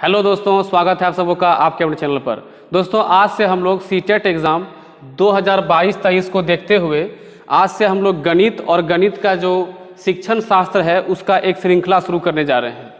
Hello दोस्तों, स्वागत है आप सबों का आपके अपने चैनल पर। दोस्तों आज से हम लोग सीटेट एग्ज़ाम 2022-23 को देखते हुए आज से हम लोग गणित और गणित का जो शिक्षण शास्त्र है उसका एक श्रृंखला शुरू करने जा रहे हैं।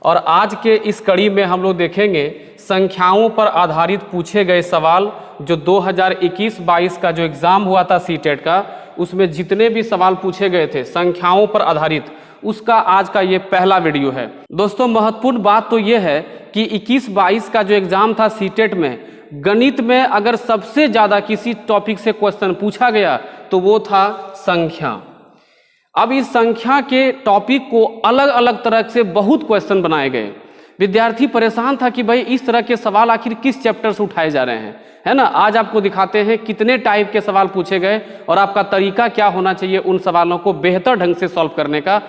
और आज के इस कड़ी में हम लोग देखेंगे संख्याओं पर आधारित पूछे गए सवाल। जो 2021-22 का जो एग्ज़ाम हुआ था सीटेट का, उसमें जितने भी सवाल पूछे गए थे संख्याओं पर आधारित, उसका आज का ये पहला वीडियो है। दोस्तों महत्वपूर्ण बात तो ये है कि 21-22 का जो एग्ज़ाम था सीटेट में, गणित में अगर सबसे ज़्यादा किसी टॉपिक से क्वेश्चन पूछा गया तो वो था संख्या। अब इस संख्या के टॉपिक को अलग अलग तरह से बहुत क्वेश्चन बनाए गए। विद्यार्थी परेशान था कि भाई इस तरह के सवाल आखिर किस चैप्टर से उठाए जा रहे हैं, है ना। आज आपको दिखाते हैं कितने टाइप के सवाल पूछे गए और आपका तरीका क्या होना चाहिए उन सवालों को बेहतर ढंग से सॉल्व करने का।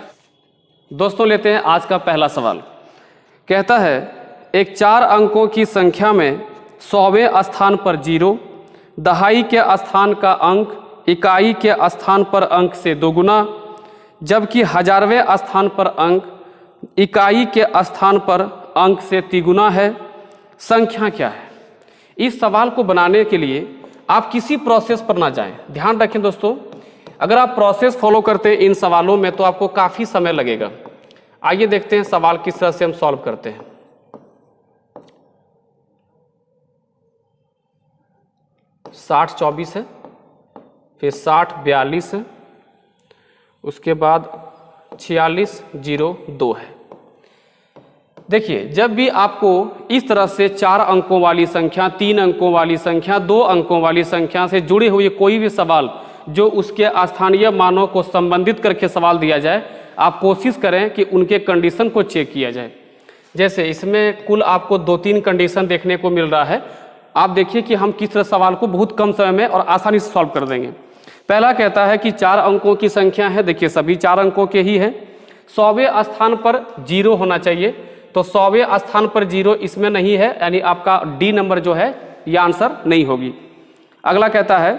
दोस्तों लेते हैं आज का पहला सवाल। कहता है एक 4 अंकों की संख्या में 100वें स्थान पर 0, दहाई के स्थान का अंक इकाई के स्थान पर अंक से दोगुना, जबकि 1000वें स्थान पर अंक इकाई के स्थान पर अंक से तिगुना है। संख्या क्या है? इस सवाल को बनाने के लिए आप किसी प्रोसेस पर ना जाएं। ध्यान रखें दोस्तों, अगर आप प्रोसेस फॉलो करते हैं इन सवालों में तो आपको काफ़ी समय लगेगा। आइए देखते हैं सवाल किस तरह से हम सॉल्व करते हैं। साठ 24 है, फिर 60 42 है, उसके बाद 46 0 2 है। देखिए जब भी आपको इस तरह से 4 अंकों वाली संख्या, 3 अंकों वाली संख्या, 2 अंकों वाली संख्या से जुड़े हुए कोई भी सवाल जो उसके स्थानीय मानों को संबंधित करके सवाल दिया जाए, आप कोशिश करें कि उनके कंडीशन को चेक किया जाए। जैसे इसमें कुल आपको 2-3 कंडीशन देखने को मिल रहा है। आप देखिए कि हम किस तरह सवाल को बहुत कम समय में और आसानी से सॉल्व कर देंगे। पहला कहता है कि 4 अंकों की संख्या है। देखिए सभी 4 अंकों के ही है। 100वें स्थान पर 0 होना चाहिए, तो 100वें स्थान पर 0 इसमें नहीं है, यानी आपका डी नंबर जो है ये आंसर नहीं होगी। अगला कहता है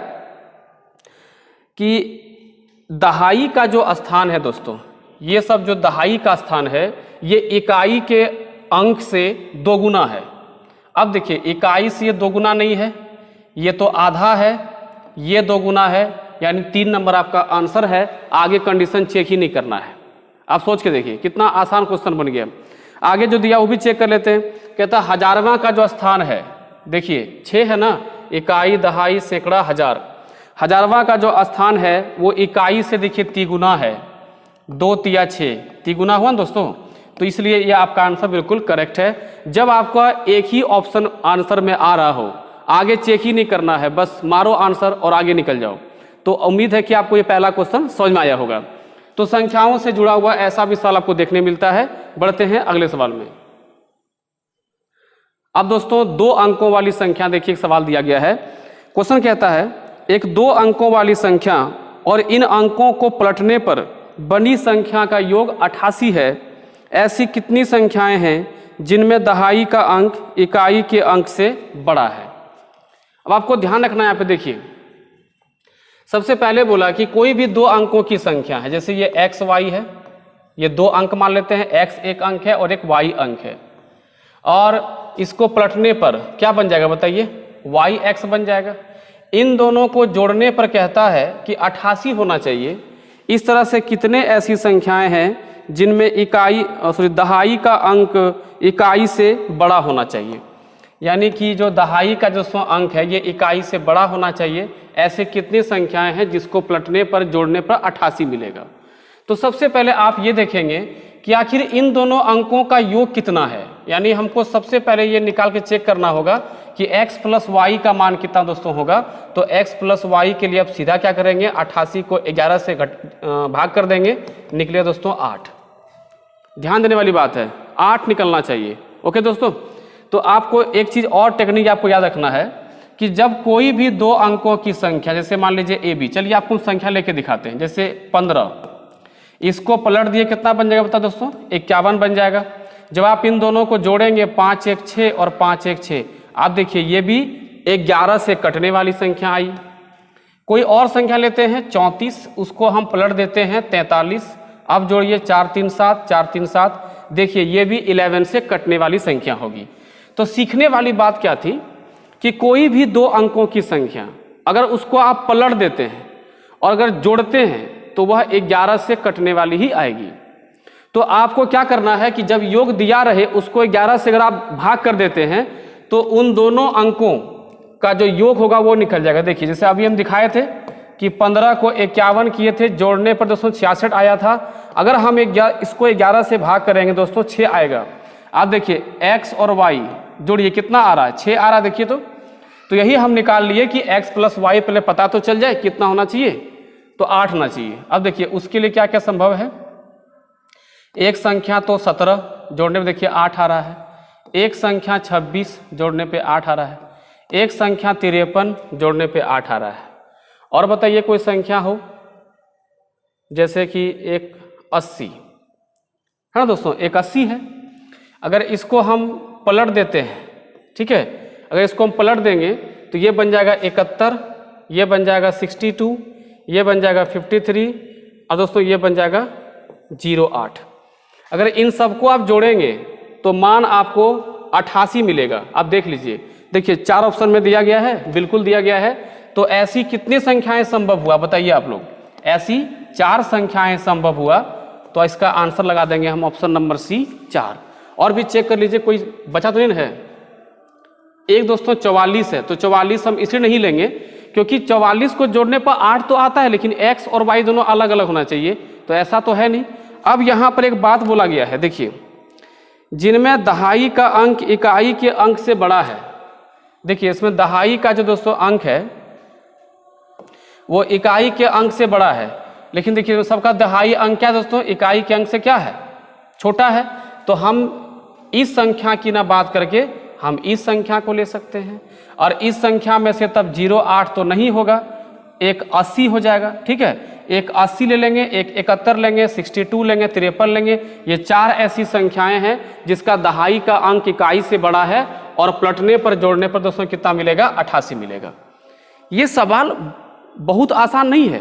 कि दहाई का जो स्थान है दोस्तों, ये सब जो दहाई का स्थान है ये इकाई के अंक से दोगुना है। अब देखिए इकाई से ये दोगुना नहीं है, ये तो आधा है, ये दोगुना है, यानी 3 नंबर आपका आंसर है। आगे कंडीशन चेक ही नहीं करना है। आप सोच के देखिए कितना आसान क्वेश्चन बन गया। आगे जो दिया वो भी चेक कर लेते हैं। कहता 1000वां का जो स्थान है, देखिए 6 है ना, इकाई दहाई सैकड़ा हजार। 1000वां का जो स्थान है वो इकाई से देखिए तिगुना है, 2 तिया 6 तिगुना हुआ ना दोस्तों, तो इसलिए ये आपका आंसर बिल्कुल करेक्ट है। जब आपका एक ही ऑप्शन आंसर में आ रहा हो, आगे चेक ही नहीं करना है, बस मारो आंसर और आगे निकल जाओ। तो उम्मीद है कि आपको ये पहला क्वेश्चन समझ में आया होगा। तो संख्याओं से जुड़ा हुआ ऐसा भी सवाल आपको देखने मिलता है। बढ़ते हैं अगले सवाल में। अब दोस्तों 2 अंकों वाली संख्या देखिए, एक सवाल दिया गया है। क्वेश्चन कहता है एक 2 अंकों वाली संख्या और इन अंकों को पलटने पर बनी संख्या का योग 88 है। ऐसी कितनी संख्याएं हैं जिनमें दहाई का अंक इकाई के अंक से बड़ा है? अब आपको ध्यान रखना है यहाँ पे। देखिए सबसे पहले बोला कि कोई भी 2 अंकों की संख्या है, जैसे ये x y है, ये 2 अंक मान लेते हैं, x एक अंक है और एक y अंक है, और इसको पलटने पर क्या बन जाएगा बताइए? yx बन जाएगा। इन दोनों को जोड़ने पर कहता है कि 88 होना चाहिए। इस तरह से कितने ऐसी संख्याएं हैं जिनमें दहाई का अंक इकाई से बड़ा होना चाहिए, यानी कि जो दहाई का जो अंक है ये इकाई से बड़ा होना चाहिए। ऐसे कितनी संख्याएं हैं जिसको पलटने पर जोड़ने पर 88 मिलेगा? तो सबसे पहले आप ये देखेंगे कि आखिर इन दोनों अंकों का योग कितना है। यानी हमको सबसे पहले ये निकाल के चेक करना होगा कि x + y का मान कितना दोस्तों होगा। तो x + y के लिए आप सीधा क्या करेंगे, 88 को 11 से भाग कर देंगे, निकले दोस्तों 8। ध्यान देने वाली बात है, 8 निकलना चाहिए। ओके दोस्तों, तो आपको एक चीज़ और टेक्निक आपको याद रखना है कि जब कोई भी 2 अंकों की संख्या, जैसे मान लीजिए AB, चलिए आपको संख्या लेके दिखाते हैं। जैसे 15, इसको पलट दिए कितना बन जाएगा बता दोस्तों? 51 बन जाएगा। जब आप इन दोनों को जोड़ेंगे 5 1 6 और 5 1 6, आप देखिए ये भी 11 से कटने वाली संख्या आई। कोई और संख्या लेते हैं 34, उसको हम पलट देते हैं 43। अब जोड़िए 4 3 7 4 3 7, देखिए ये भी 11 से कटने वाली संख्या होगी। तो सीखने वाली बात क्या थी कि कोई भी 2 अंकों की संख्या अगर उसको आप पलट देते हैं और अगर जोड़ते हैं तो वह 11 से कटने वाली ही आएगी। तो आपको क्या करना है कि जब योग दिया रहे उसको 11 से अगर आप भाग कर देते हैं तो उन दोनों अंकों का जो योग होगा वो निकल जाएगा। देखिए जैसे अभी हम दिखाए थे कि 15 को 51 किए थे, जोड़ने पर दोस्तों 66 आया था। अगर हम इसको 11 से भाग करेंगे दोस्तों 6 आएगा। आप देखिए x और y जोड़िए कितना आ रहा है, 6 आ रहा है। देखिए तो यही हम निकाल लिए कि x + y पहले पता तो चल जाए कितना होना चाहिए, तो 8 होना चाहिए। अब देखिए उसके लिए क्या क्या संभव है। एक संख्या तो 17 जोड़ने पे देखिए 8 आ रहा है, एक संख्या 26 जोड़ने पे 8 आ रहा है, एक संख्या 53 जोड़ने पे 8 आ रहा है। और बताइए कोई संख्या हो जैसे कि एक 80 है ना दोस्तों, एक 80 है। अगर इसको हम पलट देते हैं, ठीक है, अगर इसको हम पलट देंगे तो ये बन जाएगा 71, ये बन जाएगा 62, ये बन जाएगा 53 और दोस्तों ये बन जाएगा 08। अगर इन सबको आप जोड़ेंगे तो मान आपको 88 मिलेगा। आप देख लीजिए, देखिए 4 ऑप्शन में दिया गया है, बिल्कुल दिया गया है। तो ऐसी कितनी संख्याएं संभव हुआ बताइए आप लोग, ऐसी 4 संख्याएं संभव हुआ। तो इसका आंसर लगा देंगे हम ऑप्शन नंबर सी 4। और भी चेक कर लीजिए कोई बचा तो नहीं है। एक दोस्तों 44 है, तो 44 हम इसलिए नहीं लेंगे क्योंकि 44 को जोड़ने पर 8 तो आता है, लेकिन x और y दोनों अलग अलग होना चाहिए, तो ऐसा तो है नहीं। अब यहाँ पर एक बात बोला गया है, देखिए जिनमें दहाई का अंक इकाई के अंक से बड़ा है। देखिए इसमें दहाई का जो दोस्तों अंक है वो इकाई के अंक से बड़ा है, लेकिन देखिए सबका दहाई अंक क्या है दोस्तों, इकाई के अंक से क्या है, छोटा है। तो हम इस संख्या की ना बात करके हम इस संख्या को ले सकते हैं, और इस संख्या में से तब 08 तो नहीं होगा, एक 80 हो जाएगा। ठीक है, एक 80 ले लेंगे, एक 71 लेंगे, 62 लेंगे, 53 लेंगे। ये 4 ऐसी संख्याएं हैं जिसका दहाई का अंक इकाई से बड़ा है और पलटने पर जोड़ने पर दोस्तों कितना मिलेगा, 88 मिलेगा। ये सवाल बहुत आसान नहीं है।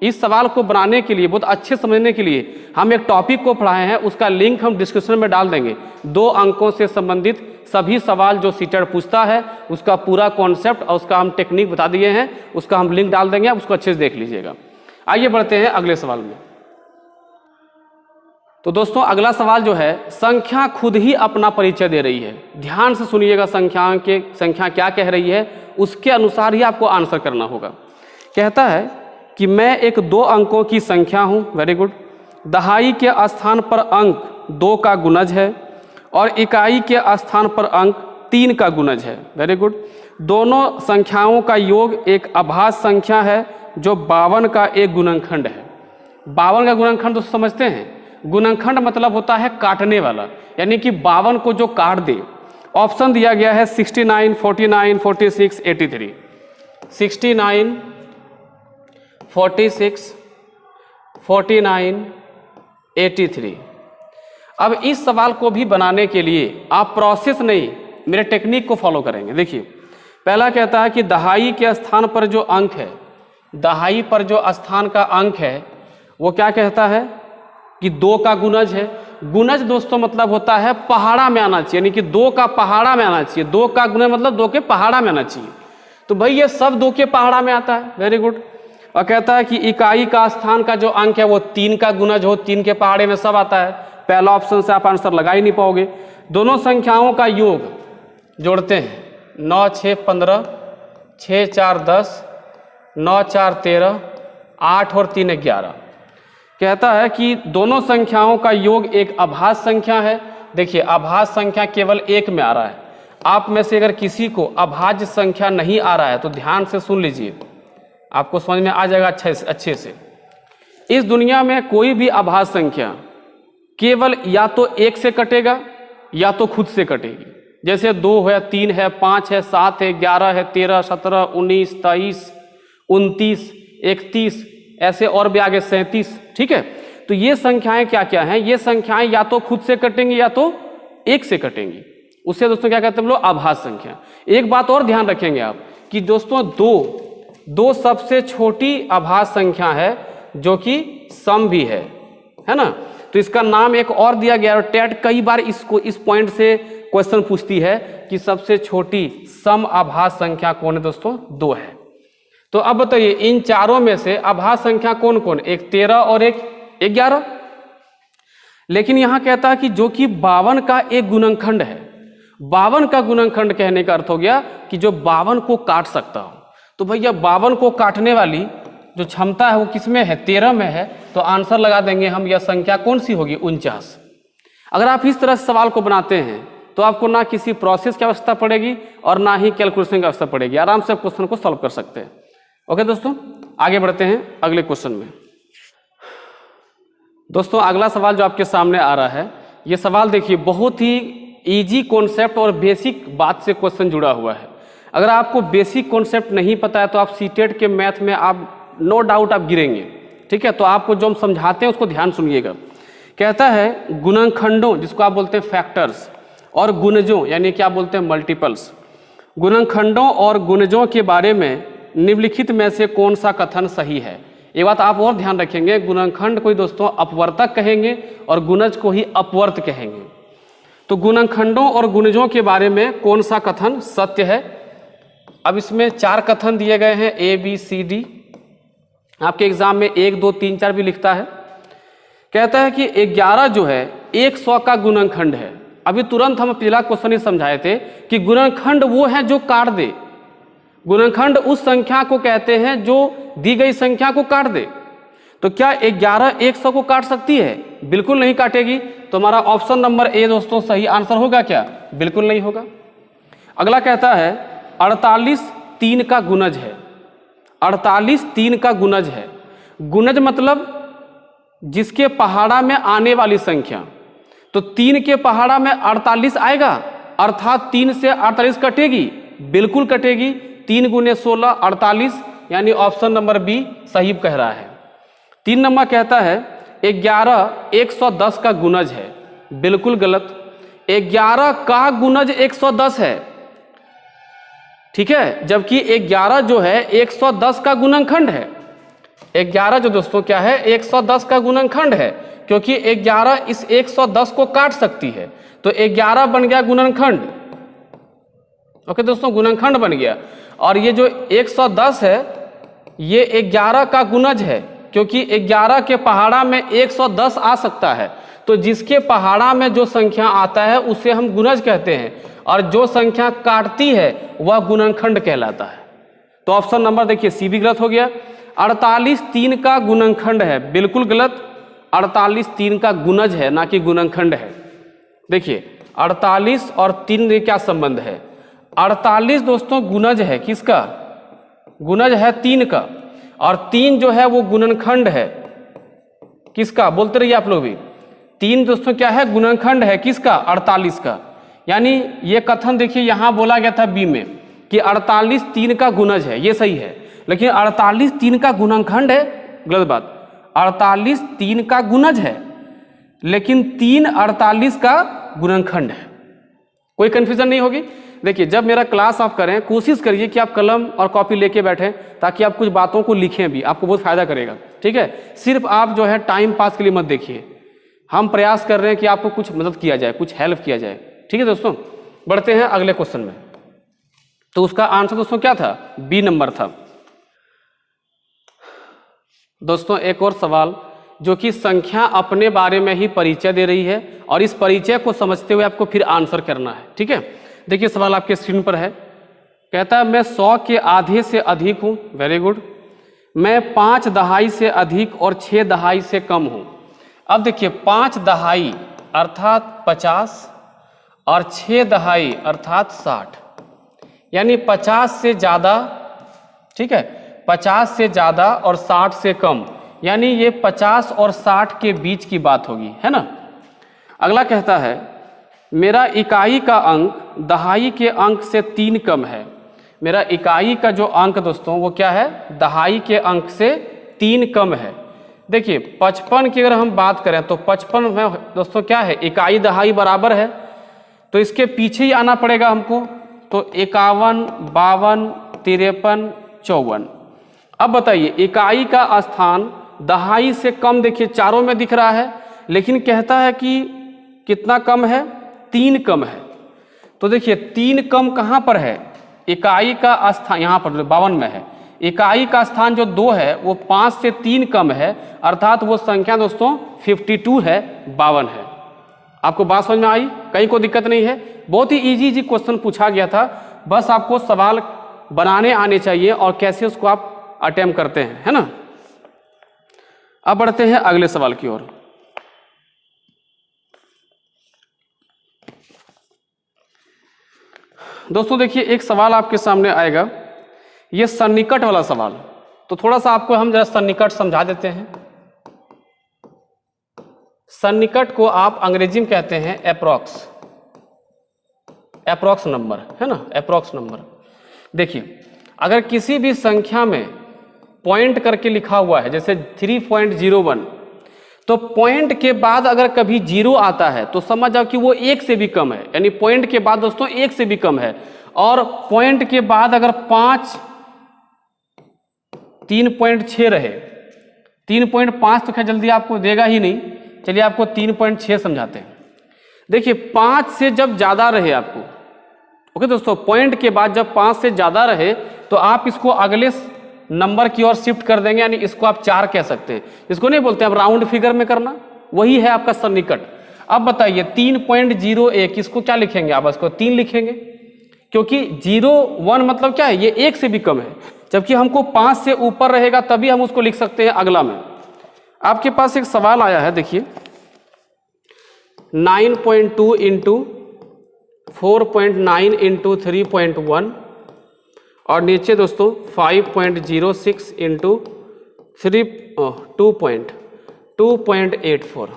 इस सवाल को बनाने के लिए, बहुत अच्छे समझने के लिए हम एक टॉपिक को पढ़ाए हैं, उसका लिंक हम डिस्क्रिप्शन में डाल देंगे। 2 अंकों से संबंधित सभी सवाल जो सीटेट पूछता है उसका पूरा कॉन्सेप्ट और उसका हम टेक्निक बता दिए हैं, उसका हम लिंक डाल देंगे, आप उसको अच्छे से देख लीजिएगा। आइए बढ़ते हैं अगले सवाल में। तो दोस्तों अगला सवाल जो है, संख्या खुद ही अपना परिचय दे रही है। ध्यान से सुनिएगा, संख्या क्या कह रही है उसके अनुसार ही आपको आंसर करना होगा। कहता है कि मैं एक 2 अंकों की संख्या हूं, वेरी गुड, दहाई के स्थान पर अंक 2 का गुणज है और इकाई के स्थान पर अंक 3 का गुणज है, वेरी गुड। दोनों संख्याओं का योग एक अभाज्य संख्या है जो 52 का एक गुणनखंड है। 52 का गुणनखंड दोस्तों समझते हैं, गुणनखंड मतलब होता है काटने वाला, यानी कि 52 को जो काट दे। ऑप्शन दिया गया है 69, 49, 46, 83। 69, 46, 49, 83। अब इस सवाल को भी बनाने के लिए आप प्रोसेस नहीं, मेरे टेक्निक को फॉलो करेंगे। देखिए पहला कहता है कि दहाई के स्थान पर जो अंक है, दहाई पर जो स्थान का अंक है वो क्या कहता है कि 2 का गुणज है। गुणज दोस्तों मतलब होता है पहाड़ा में आना चाहिए, यानी कि 2 का पहाड़ा में आना चाहिए। 2 का गुणज मतलब 2 के पहाड़ा में आना चाहिए। तो भाई ये सब 2 के पहाड़ा में आता है, वेरी गुड। और कहता है कि इकाई का स्थान का जो अंक है वो 3 का गुणज हो, 3 के पहाड़े में सब आता है। पहला ऑप्शन से आप आंसर लगा ही नहीं पाओगे। दोनों संख्याओं का योग जोड़ते हैं, 9 6 15, 6 4 10, 9 4 13, 8 और 3 11। कहता है कि दोनों संख्याओं का योग एक अभाज्य संख्या है। देखिए अभाज्य संख्या केवल एक में आ रहा है। आप में से अगर किसी को अभाज्य संख्या नहीं आ रहा है तो ध्यान से सुन लीजिए, आपको समझ में आ जाएगा अच्छे से। इस दुनिया में कोई भी अभाज्य संख्या केवल या तो 1 से कटेगा या तो खुद से कटेगी। जैसे 2 है, 3 है, 5 है, 7 है, 11 है, 13, 17, 19, 23, 29, 31, ऐसे और भी आगे 37। ठीक है, तो ये संख्याएं क्या क्या हैं, ये संख्याएं या तो खुद से कटेंगी या तो 1 से कटेंगी। उससे दोस्तों क्या कहते हैं हम लोग, अभाज्य संख्या। एक बात और ध्यान रखेंगे आप कि दोस्तों 2 सबसे छोटी अभाज्य संख्या है जो कि सम भी है ना। तो इसका नाम एक और दिया गया, और टेट कई बार इसको इस पॉइंट से क्वेश्चन पूछती है कि सबसे छोटी सम आभास संख्या कौन है दोस्तों? 2 है। तो अब बताइए इन चारों में से आभास संख्या कौन कौन? एक 13 और एक 11। लेकिन यहां कहता है कि जो कि 52 का एक गुणनखंड है। 52 का गुणनखंड कहने का अर्थ हो गया कि जो 52 को काट सकता हो। तो भैया 52 को काटने वाली जो क्षमता है वो किसमें है? 13 में है। तो आंसर लगा देंगे हम, यह संख्या कौन सी होगी? 49। अगर आप इस तरह से सवाल को बनाते हैं तो आपको ना किसी प्रोसेस की आवश्यकता पड़ेगी और ना ही कैलकुलेशन की आवश्यकता पड़ेगी, आराम से आप क्वेश्चन को सॉल्व कर सकते हैं। ओके दोस्तों, आगे बढ़ते हैं अगले क्वेश्चन में। दोस्तों अगला सवाल जो आपके सामने आ रहा है, ये सवाल देखिए बहुत ही इजी कॉन्सेप्ट और बेसिक बात से क्वेश्चन जुड़ा हुआ है। अगर आपको बेसिक कॉन्सेप्ट नहीं पता है तो आप सीटेट के मैथ में आप नो डाउट आप गिरेंगे, ठीक है। तो आपको जो हम समझाते हैं उसको ध्यान सुनिएगा। कहता है गुणनखंडों, जिसको आप बोलते हैं फैक्टर्स, और गुणजों यानी क्या बोलते हैं? मल्टीपल्स। गुणनखंडों और गुणजों के बारे में निम्नलिखित में से कौन सा कथन सही है? ये बात आप और ध्यान रखेंगे, गुणनखंड को ही दोस्तों अपवर्तक कहेंगे और गुणज को ही अपवर्त कहेंगे। तो गुणनखंडों और गुणजों के बारे में कौन सा कथन सत्य है? अब इसमें 4 कथन दिए गए हैं, A B C D। आपके एग्जाम में 1 2 3 4 भी लिखता है। कहता है कि 11 जो है 100 का गुणनखंड है। अभी तुरंत हम पिछला क्वेश्चन ही समझाए थे कि गुणनखंड वो है जो काट दे। गुणनखंड उस संख्या को कहते हैं जो दी गई संख्या को काट दे। तो क्या 11 100 को काट सकती है? बिल्कुल नहीं काटेगी। तो हमारा ऑप्शन नंबर ए दोस्तों सही आंसर होगा क्या? बिल्कुल नहीं होगा। अगला कहता है 48 3 का गुणज है। 48 3 का गुणज है। गुणज मतलब जिसके पहाड़ा में आने वाली संख्या। तो 3 के पहाड़ा में 48 आएगा, अर्थात 3 से 48 कटेगी? बिल्कुल कटेगी। 3 × 16 48, यानी ऑप्शन नंबर बी सही कह रहा है। 3 नंबर कहता है 11 110 का गुणज है। बिल्कुल गलत। 11 का गुणज 110 है, ठीक है, जबकि 11 जो है 110 का गुणनखंड है। 11 जो दोस्तों क्या है? 110 का गुणनखंड है, क्योंकि 11 इस 110 को काट सकती है। तो 11 बन गया गुणनखंड। ओके दोस्तों, गुणनखंड बन गया। और ये जो 110 है ये 11 का गुणज है, क्योंकि 11 के पहाड़ा में 110 आ सकता है। तो जिसके पहाड़ा में जो संख्या आता है उसे हम गुणज कहते हैं, और जो संख्या काटती है वह गुणनखंड कहलाता है। तो ऑप्शन नंबर देखिए सी भी गलत हो गया। 48 3 का गुणनखंड है, बिल्कुल गलत। 48 3 का गुणज है, ना कि गुणनखंड है। देखिए 48 और 3 में क्या संबंध है? 48 दोस्तों गुणज है, किसका? गुणज है 3 का, और 3 जो है वो गुणनखंड है, किसका? बोलते रहिए आप लोग भी। 3 दोस्तों क्या है? गुणनखंड है, किसका? 48 का। यानी ये कथन देखिए यहाँ बोला गया था बी में कि 48 3 का गुणज है, ये सही है। लेकिन 48 3 का गुणनखंड है, गलत बात। 48 3 का गुणज है, लेकिन 3 48 का गुणनखंड है। कोई कंफ्यूजन नहीं होगी। देखिए जब मेरा क्लास आप करें, कोशिश करिए कि आप कलम और कॉपी लेके बैठें, ताकि आप कुछ बातों को लिखें भी, आपको बहुत फायदा करेगा, ठीक है। सिर्फ आप जो है टाइम पास के लिए मत देखिए। हम प्रयास कर रहे हैं कि आपको कुछ मदद किया जाए, कुछ हेल्प किया जाए, ठीक है दोस्तों। बढ़ते हैं अगले क्वेश्चन में। तो उसका आंसर दोस्तों क्या था? बी नंबर था। दोस्तों एक और सवाल जो कि संख्या अपने बारे में ही परिचय दे रही है, और इस परिचय को समझते हुए आपको फिर आंसर करना है, ठीक है। देखिए सवाल आपके स्क्रीन पर है। कहता है मैं 100 के आधे से अधिक हूं। Very good. मैं 5 दहाई से अधिक और 6 दहाई से कम हूं। अब देखिए 5 दहाई अर्थात 50 और 6 दहाई अर्थात 60, यानी 50 से ज़्यादा, ठीक है, 50 से ज़्यादा और 60 से कम, यानी ये 50 और 60 के बीच की बात होगी, है ना। अगला कहता है मेरा इकाई का अंक दहाई के अंक से 3 कम है। मेरा इकाई का जो अंक दोस्तों वो क्या है? दहाई के अंक से 3 कम है। देखिए 55 की अगर हम बात करें तो 55 में दोस्तों क्या है? इकाई दहाई बराबर है, तो इसके पीछे ही आना पड़ेगा हमको। तो 51 52 53 54। अब बताइए इकाई का स्थान दहाई से कम देखिए चारों में दिख रहा है, लेकिन कहता है कि कितना कम है, 3 कम है। तो देखिए 3 कम कहाँ पर है, इकाई का स्थान यहाँ पर 52 में है, इकाई का स्थान जो 2 है वो 5 से 3 कम है, अर्थात वो संख्या दोस्तों 52 है, 52 है। आपको बात समझ में आई, कहीं कोई दिक्कत नहीं है। बहुत ही इजी क्वेश्चन पूछा गया था, बस आपको सवाल बनाने आने चाहिए और कैसे उसको आप अटेम्प्ट करते हैं, है ना। अब बढ़ते हैं अगले सवाल की ओर। दोस्तों देखिए एक सवाल आपके सामने आएगा, ये सन्निकट वाला सवाल। तो थोड़ा सा आपको हम जरा सन्निकट समझा देते हैं। सन्निकट को आप अंग्रेजी में कहते हैं एप्रॉक्स, एप्रॉक्स नंबर, है ना, एप्रॉक्स नंबर। देखिए अगर किसी भी संख्या में पॉइंट करके लिखा हुआ है, जैसे 3.01, तो पॉइंट के बाद अगर कभी 0 आता है तो समझ जाओ कि वो 1 से भी कम है, यानी पॉइंट के बाद दोस्तों 1 से भी कम है। और पॉइंट के बाद अगर 3.6 रहे, 3.5 तो खैर जल्दी आपको देगा ही नहीं, चलिए आपको 3.6 समझाते हैं। देखिए 5 से जब ज्यादा रहे आपको, ओके दोस्तों, पॉइंट के बाद जब 5 से ज्यादा रहे तो आप इसको अगले नंबर की ओर शिफ्ट कर देंगे, यानी इसको आप 4 कह सकते हैं। इसको नहीं बोलते अब राउंड फिगर में करना, वही है आपका सन्निकट। अब बताइए 3.01, इसको क्या लिखेंगे आप, इसको 3 लिखेंगे, क्योंकि 0.1 मतलब क्या है, ये 1 से भी कम है, जबकि हमको 5 से ऊपर रहेगा तभी हम उसको लिख सकते हैं अगला में। आपके पास एक सवाल आया है, देखिए 9.2 इंटू 4.9 इंटू 3.1 और नीचे दोस्तों 5.06 इंटू 2.84।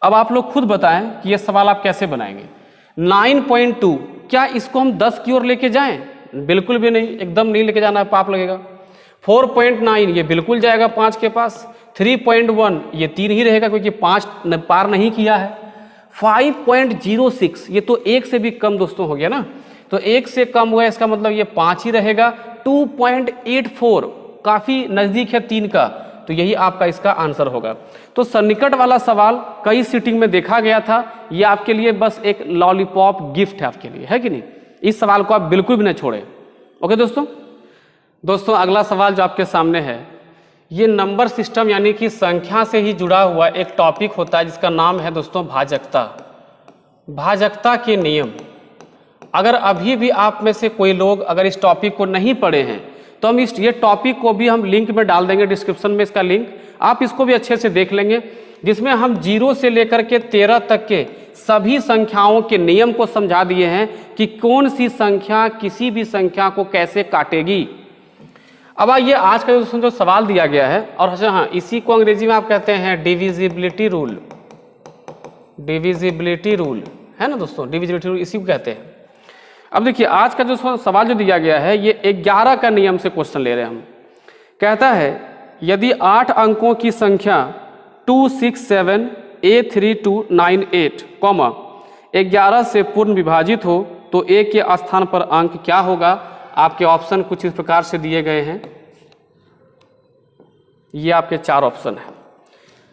अब आप लोग खुद बताएं कि ये सवाल आप कैसे बनाएंगे। 9.2 क्या इसको हम 10 की ओर लेके जाएं? बिल्कुल भी नहीं, एकदम नहीं लेके जाना है, पाप लगेगा। 4.9 ये बिल्कुल जाएगा 5 के पास। 3.1 ये 3 ही रहेगा क्योंकि 5 पार नहीं किया है। 5.06 ये तो 1 से भी कम दोस्तों हो गया ना, तो 1 से कम हुआ, इसका मतलब ये 5 ही रहेगा। 2.84 काफी नजदीक है 3 का, तो यही आपका इसका आंसर होगा। तो सन्निकट वाला सवाल कई सीटिंग में देखा गया था, ये आपके लिए बस एक लॉलीपॉप गिफ्ट है आपके लिए, है कि नहीं। इस सवाल को आप बिल्कुल भी न छोड़ें। ओके दोस्तों अगला सवाल जो आपके सामने है, ये नंबर सिस्टम यानी कि संख्या से ही जुड़ा हुआ एक टॉपिक होता है जिसका नाम है दोस्तों भाजकता। भाजकता के नियम। अगर अभी भी आप में से कोई लोग अगर इस टॉपिक को नहीं पढ़े हैं तो हम ये टॉपिक को भी हम लिंक में डाल देंगे, डिस्क्रिप्शन में इसका लिंक, आप इसको भी अच्छे से देख लेंगे, जिसमें हम 0 से लेकर के 13 तक के सभी संख्याओं के नियम को समझा दिए हैं कि कौन सी संख्या किसी भी संख्या को कैसे काटेगी। अब आइए आज का जो सवाल दिया गया है, और हाँ इसी को अंग्रेजी में आप कहते हैं डिविजिबिलिटी रूल। डिविजिबिलिटी रूल है ना दोस्तों, डिविजिबिलिटी रूल इसी को कहते हैं। अब देखिए आज का जो सवाल जो दिया गया है ये 11 का नियम से क्वेश्चन ले रहे हैं हम। कहता है यदि 8 अंकों की संख्या 267A3298, 11 से पूर्ण विभाजित हो तो A के स्थान पर अंक क्या होगा। आपके ऑप्शन कुछ इस प्रकार से दिए गए हैं, ये आपके 4 ऑप्शन हैं।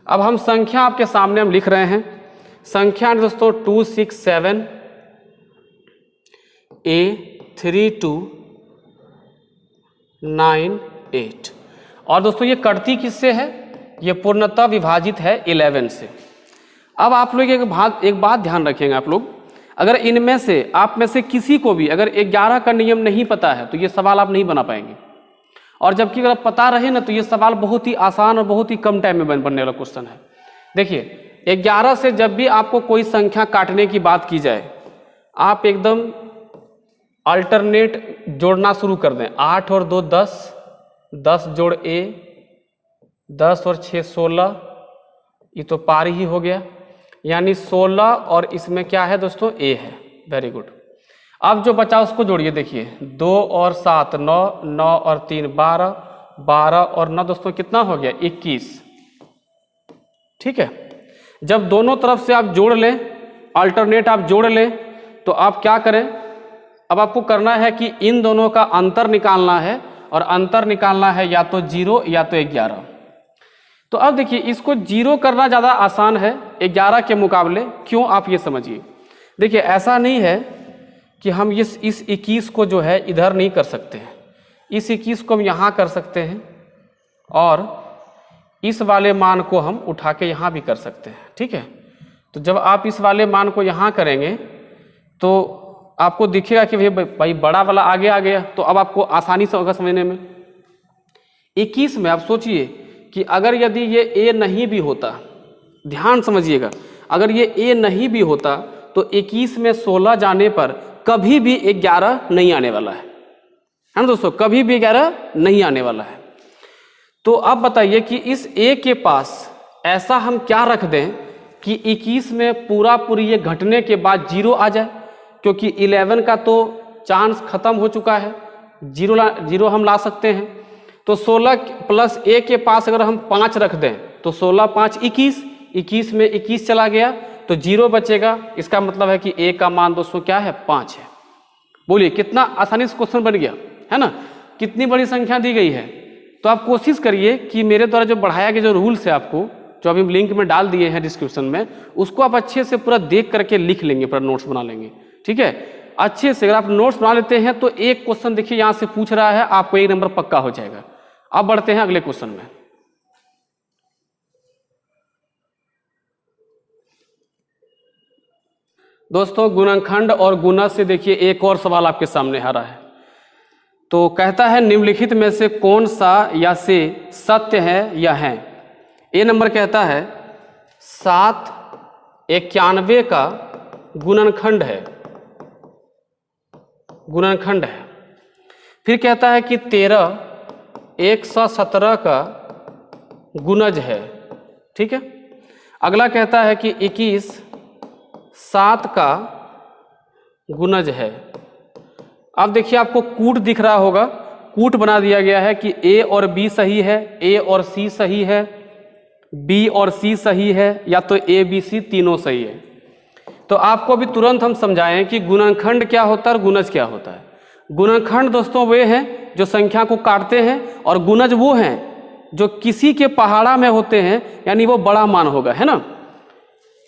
अब हम संख्या आपके सामने हम लिख रहे हैं। संख्या दोस्तों 267A3298, और दोस्तों ये कटती किससे है, ये पूर्णतः विभाजित है 11 से। अब आप लोग एक बात ध्यान रखेंगे, आप लोग अगर इनमें से आप में से किसी को भी अगर 11 का नियम नहीं पता है तो ये सवाल आप नहीं बना पाएंगे, और जबकि अगर पता रहे ना तो ये सवाल बहुत ही आसान और बहुत ही कम टाइम में बनने वाला क्वेश्चन है। देखिए 11 से जब भी आपको कोई संख्या काटने की बात की जाए, आप एकदम अल्टरनेट जोड़ना शुरू कर दें। 8 और 2 10, 10 जोड़ A, 10 और 6 16, ये तो पार ही हो गया, यानी 16 और इसमें क्या है दोस्तों A है। Very good. अब जो बचा उसको जोड़िए, देखिए 2 और 7 9, 9 और 3 12, 12 और 9 दोस्तों कितना हो गया 21। ठीक है, जब दोनों तरफ से आप जोड़ लें, अल्टरनेट आप जोड़ लें, तो आप क्या करें, अब आपको करना है कि इन दोनों का अंतर निकालना है, और अंतर निकालना है या तो 0 या तो 11। तो अब देखिए इसको जीरो करना ज़्यादा आसान है 11 के मुकाबले। क्यों, आप ये समझिए। देखिए ऐसा नहीं है कि हम इस 21 को जो है इधर नहीं कर सकते हैं। इस 21 को हम यहाँ कर सकते हैं और इस वाले मान को हम उठा के यहाँ भी कर सकते हैं। ठीक है, तो जब आप इस वाले मान को यहाँ करेंगे तो आपको दिखेगा कि भाई बड़ा वाला आगे आ गया, तो अब आपको आसानी से होगा समझने में। 21 में आप सोचिए कि अगर यदि ये a नहीं भी होता, ध्यान समझिएगा, अगर ये a नहीं भी होता तो 21 में 16 जाने पर कभी भी 11 नहीं आने वाला है ना दोस्तों, कभी भी 11 नहीं आने वाला है। तो अब बताइए कि इस a के पास ऐसा हम क्या रख दें कि 21 में पूरी ये घटने के बाद 0 आ जाए, क्योंकि 11 का तो चांस खत्म हो चुका है, 0 हम ला सकते हैं। तो 16 प्लस a के पास अगर हम 5 रख दें तो 16 5 21, 21 में 21 चला गया तो 0 बचेगा। इसका मतलब है कि a का मान दोस्तों क्या है, 5 है। बोलिए कितना आसानी से क्वेश्चन बन गया है ना, कितनी बड़ी संख्या दी गई है। तो आप कोशिश करिए कि मेरे द्वारा जो बढ़ाया गया जो रूल्स है आपको, जो अभी लिंक में डाल दिए हैं डिस्क्रिप्शन में, उसको आप अच्छे से पूरा देख करके लिख लेंगे, पूरा नोट्स बना लेंगे। ठीक है, अच्छे से अगर आप नोट्स बना लेते हैं तो एक क्वेश्चन देखिए यहाँ से पूछ रहा है, आपको 1 नंबर पक्का हो जाएगा। अब बढ़ते हैं अगले क्वेश्चन में। दोस्तों गुणनखंड और गुणज से देखिए एक और सवाल आपके सामने आ रहा है। तो कहता है निम्नलिखित में से कौन सा या से सत्य है या है। ए नंबर कहता है 7 91 का गुणनखंड है, गुणनखंड है। फिर कहता है कि 13 117 का गुणज है। ठीक है, अगला कहता है कि 21 7 का गुणज है। अब देखिए आपको कूट दिख रहा होगा, कूट बना दिया गया है कि a और b सही है, a और c सही है, b और c सही है, या तो a b c तीनों सही है। तो आपको अभी तुरंत हम समझाएं कि गुणनखंड क्या होता है और गुणज क्या होता है। गुणनखंड दोस्तों वे हैं जो संख्या को काटते हैं, और गुणज वो हैं जो किसी के पहाड़ा में होते हैं, यानी वो बड़ा मान होगा, है ना।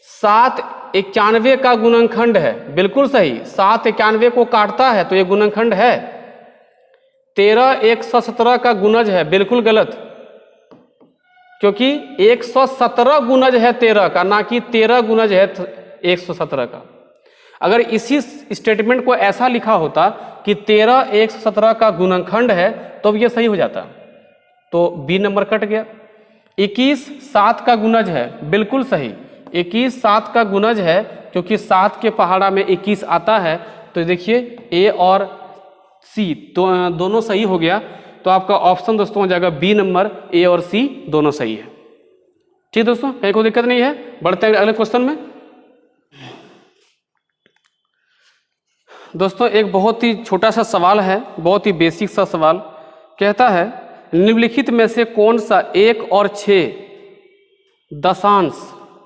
7 91 का गुणनखंड है, बिल्कुल सही। 7 91 को काटता है तो ये गुणनखंड है। 13 117 का गुणज है, बिल्कुल गलत, क्योंकि 117 गुणज है 13 का, ना कि 13 गुणज है 117 का। अगर इसी स्टेटमेंट को ऐसा लिखा होता कि 13 117 का गुणनखंड है तो ये सही हो जाता, तो बी नंबर कट गया। 21 7 का गुणज है, बिल्कुल सही। 21 7 का गुणज है, क्योंकि 7 के पहाड़ा में 21 आता है। तो देखिए ए और सी तो दोनों सही हो गया, तो आपका ऑप्शन दोस्तों हो जाएगा बी नंबर, ए और सी दोनों सही है। ठीक दोस्तों, कहीं कोई दिक्कत नहीं है। बढ़ते हैं अगले क्वेश्चन में। दोस्तों एक बहुत ही छोटा सा सवाल है, बहुत ही बेसिक सा सवाल। कहता है निम्नलिखित में से कौन सा 1 और 6 दशांश,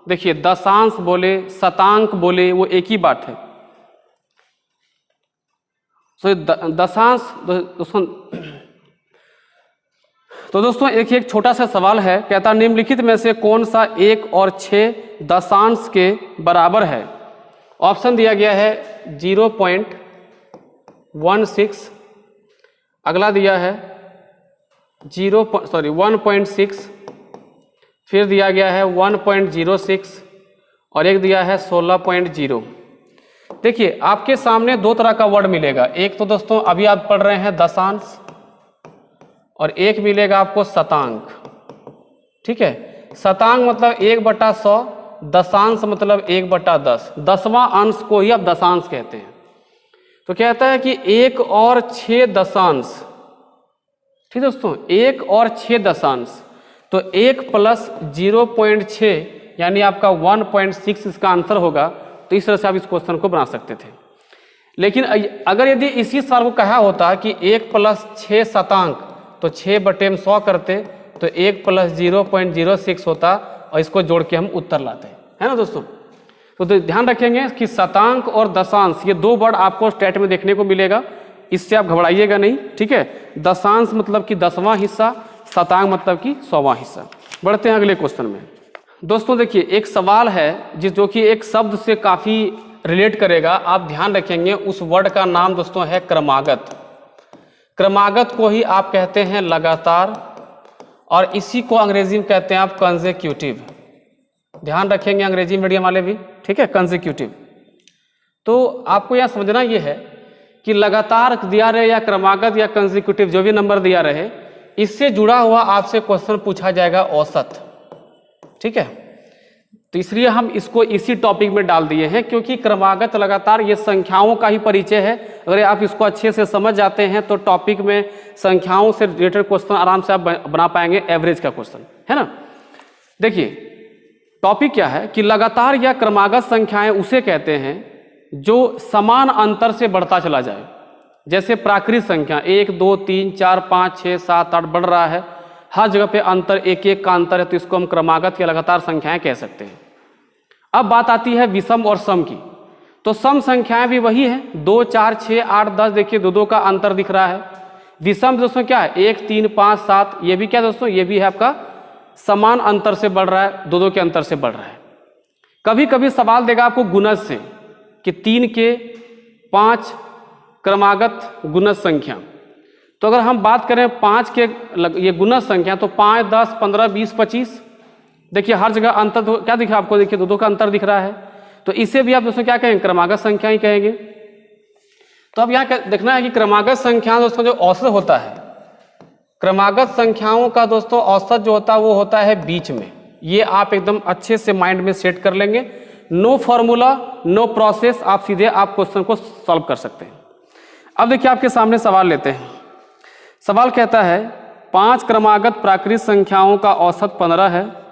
देखिए दशांश बोले शतांक बोले वो एक ही बात है। सो दशांश दोस्तों, तो दोस्तों एक छोटा सा सवाल है। कहता है निम्नलिखित में से कौन सा 1 और 6 दशांश के बराबर है। ऑप्शन दिया गया है 0.16, अगला दिया है 1.6, फिर दिया गया है 1.06 और एक दिया है 16.0। देखिए आपके सामने दो तरह का वर्ड मिलेगा। एक तो दोस्तों अभी आप पढ़ रहे हैं दशांश, और एक मिलेगा आपको शतांक। ठीक है, शतांक मतलब 1/100, दशांश मतलब 1/10। 10वां अंश को ही आप दशांश कहते हैं। तो कहता है कि 1 और 6 दशांश। ठीक दोस्तों, 1 और 6 दशांश, तो 1 + 0.6 यानी आपका 1.6 इसका आंसर होगा। तो इस तरह से आप इस क्वेश्चन को बना सकते थे। लेकिन अगर यदि इसी सवाल को कहा होता कि 1 + 6 शतांक, तो 6/100 करते, तो 1 + 0.06 होता, और इसको जोड़ के हम उत्तर लाते हैं, है ना दोस्तों। तो ध्यान रखेंगे कि शतांक और दशांश ये दो वर्ड आपको स्टेट में देखने को मिलेगा, इससे आप घबराइएगा नहीं। ठीक है, दशांश मतलब कि 10वां हिस्सा, शतांक मतलब कि 100वां हिस्सा। बढ़ते हैं अगले क्वेश्चन में। दोस्तों देखिए, एक सवाल है जो कि एक शब्द से काफ़ी रिलेट करेगा। आप ध्यान रखेंगे, उस वर्ड का नाम दोस्तों है क्रमागत। क्रमागत को ही आप कहते हैं लगातार, और इसी को अंग्रेजी में कहते हैं आप कंसेक्यूटिव। ध्यान रखेंगे अंग्रेजी मीडियम वाले भी, ठीक है, कंसेक्यूटिव। तो आपको यह समझना ये है कि लगातार दिया रहे या क्रमागत या कंसेक्यूटिव, जो भी नंबर दिया रहे, इससे जुड़ा हुआ आपसे क्वेश्चन पूछा जाएगा औसत, ठीक है। तो इसलिए हम इसको इसी टॉपिक में डाल दिए हैं, क्योंकि क्रमागत लगातार ये संख्याओं का ही परिचय है। अगर आप इसको अच्छे से समझ जाते हैं तो टॉपिक में संख्याओं से रिलेटेड क्वेश्चन आराम से आप बना पाएंगे, एवरेज का क्वेश्चन, है ना। देखिए टॉपिक क्या है कि लगातार या क्रमागत संख्याएं उसे कहते हैं जो समान अंतर से बढ़ता चला जाए। जैसे प्राकृत संख्या 1 2 3 4 5 6 7 8 बढ़ रहा है, हर जगह पे अंतर एक एक का अंतर है, तो इसको हम क्रमागत या लगातार संख्याएं कह सकते हैं। अब बात आती है विषम और सम की। तो सम संख्याएं भी वही है, 2 4 6 8 10, देखिए दो दो का अंतर दिख रहा है। विषम दोस्तों क्या है, 1 3 5 7, ये भी क्या दोस्तों, ये भी है आपका समान अंतर से बढ़ रहा है, दो दो के अंतर से बढ़ रहा है। कभी कभी सवाल देगा आपको गुणज से कि 3 के 5 क्रमागत गुणज संख्या। तो अगर हम बात करें 5 के ये गुणज संख्या, तो 5 10 15 20 25, देखिए हर जगह अंतर क्या दिखा आपको, देखिए दो दो का अंतर दिख रहा है। तो इसे भी आप दोस्तों क्या कहेंगे, क्रमागत संख्या ही कहेंगे। तो अब यहाँ देखना है कि क्रमागत संख्या दोस्तों जो औसत होता है, क्रमागत संख्याओं का दोस्तों औसत जो होता है वो होता है बीच में। ये आप एकदम अच्छे से माइंड में सेट कर लेंगे। नो फॉर्मूला नो प्रोसेस, आप सीधे आप क्वेश्चन को सॉल्व कर सकते हैं। अब देखिए आपके सामने सवाल लेते हैं। सवाल कहता है 5 क्रमागत प्राकृत संख्याओं का औसत 15 है,